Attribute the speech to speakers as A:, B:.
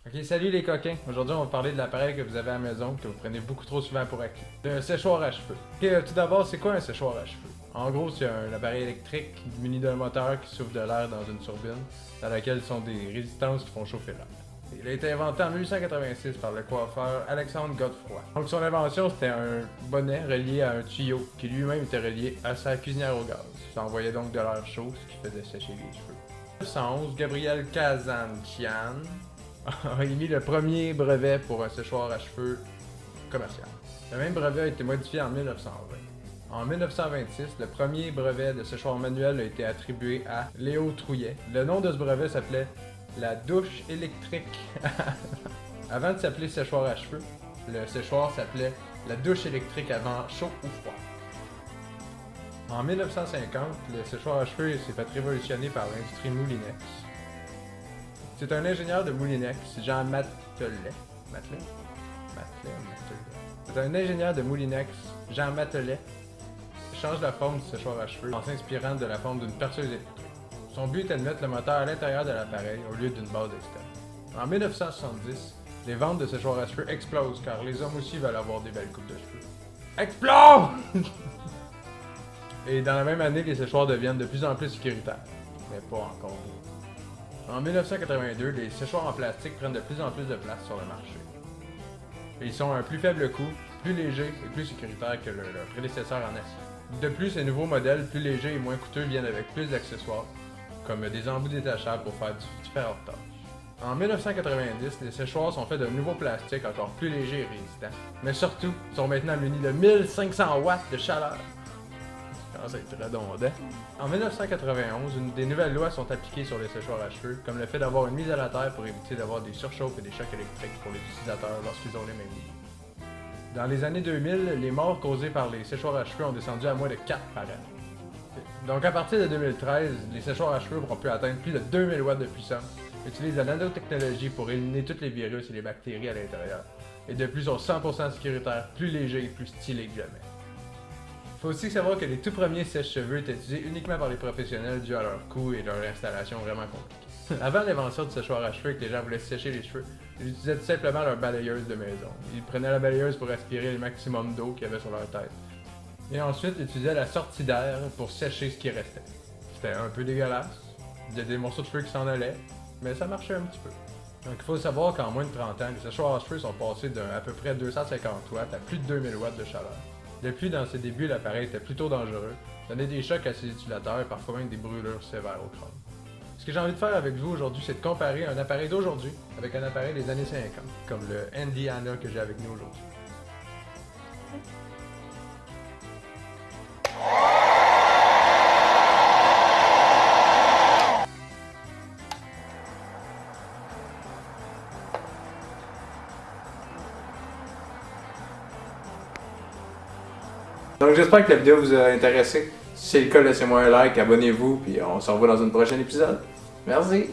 A: Ok, salut les coquins. Aujourd'hui, on va parler de l'appareil que vous avez à la maison que vous prenez beaucoup trop souvent pour acquis. Le séchoir à cheveux. Ok, tout d'abord, c'est quoi un séchoir à cheveux? En gros, c'est un appareil électrique muni d'un moteur qui souffle de l'air dans une turbine, dans laquelle sont des résistances qui font chauffer l'air. Il a été inventé en 1886 par le coiffeur Alexandre Godefroy. Donc son invention, c'était un bonnet relié à un tuyau qui lui-même était relié à sa cuisinière au gaz. Ça envoyait donc de l'air chaud, ce qui faisait sécher les cheveux. En 1911, Gabriel Kazanjian a émis le premier brevet pour un séchoir à cheveux commercial. Le même brevet a été modifié en 1920. En 1926, le premier brevet de séchoir manuel a été attribué à Léo Trouillet. Le nom de ce brevet s'appelait la douche électrique. Avant de s'appeler séchoir à cheveux, le séchoir s'appelait la douche électrique avant chaud ou froid. En 1950, le séchoir à cheveux s'est fait révolutionner par l'industrie Moulinex. C'est un ingénieur de Moulinex, Jean Matelet. C'est un ingénieur de Moulinex, Jean Matelet, change la forme du séchoir à cheveux en s'inspirant de la forme d'une perceuse électrique. Son but était de mettre le moteur à l'intérieur de l'appareil au lieu d'une base externe. En 1970, les ventes de séchoirs à cheveux explosent car les hommes aussi veulent avoir des belles coupes de cheveux. Explose! Et dans la même année, les séchoirs deviennent de plus en plus sécuritaires. Mais pas encore. En 1982, les séchoirs en plastique prennent de plus en plus de place sur le marché. Ils sont à un plus faible coût, plus légers et plus sécuritaires que leur prédécesseur en acier. De plus, ces nouveaux modèles plus légers et moins coûteux viennent avec plus d'accessoires, comme des embouts détachables pour faire différentes tâches. En 1990, les séchoirs sont faits de nouveaux plastiques encore plus légers et résistants, mais surtout sont maintenant munis de 1500 watts de chaleur. Ça être redondant. En 1991, des nouvelles lois sont appliquées sur les séchoirs à cheveux, comme le fait d'avoir une mise à la terre pour éviter d'avoir des surchauffes et des chocs électriques pour les utilisateurs lorsqu'ils ont les mêmes nids. Dans les années 2000, les morts causées par les séchoirs à cheveux ont descendu à moins de 4 par année. Donc à partir de 2013, les séchoirs à cheveux auront pu atteindre plus de 2000 watts de puissance, utilisent la nanotechnologie pour éliminer tous les virus et les bactéries à l'intérieur, et de plus sont 100% sécuritaires, plus légers et plus stylés que jamais. Faut aussi savoir que les tout premiers sèche-cheveux étaient utilisés uniquement par les professionnels dû à leur coût et leur installation vraiment compliquée. Avant l'invention du séchoir à cheveux et que les gens voulaient sécher les cheveux, ils utilisaient tout simplement leur balayeuse de maison. Ils prenaient la balayeuse pour aspirer le maximum d'eau qu'il y avait sur leur tête. Et ensuite, ils utilisaient la sortie d'air pour sécher ce qui restait. C'était un peu dégueulasse, il y a des morceaux de cheveux qui s'en allaient, mais ça marchait un petit peu. Donc il faut savoir qu'en moins de 30 ans, les séchoirs à cheveux sont passés d'à peu près 250 watts à plus de 2000 watts de chaleur. Depuis, dans ses débuts, l'appareil était plutôt dangereux, donnait des chocs à ses utilisateurs et parfois même des brûlures sévères au crâne. Ce que j'ai envie de faire avec vous aujourd'hui, c'est de comparer un appareil d'aujourd'hui avec un appareil des années 50, comme le Indiana que j'ai avec nous aujourd'hui. Donc j'espère que la vidéo vous a intéressé. Si c'est le cas, laissez-moi un like, abonnez-vous, puis on se revoit dans un prochain épisode. Merci!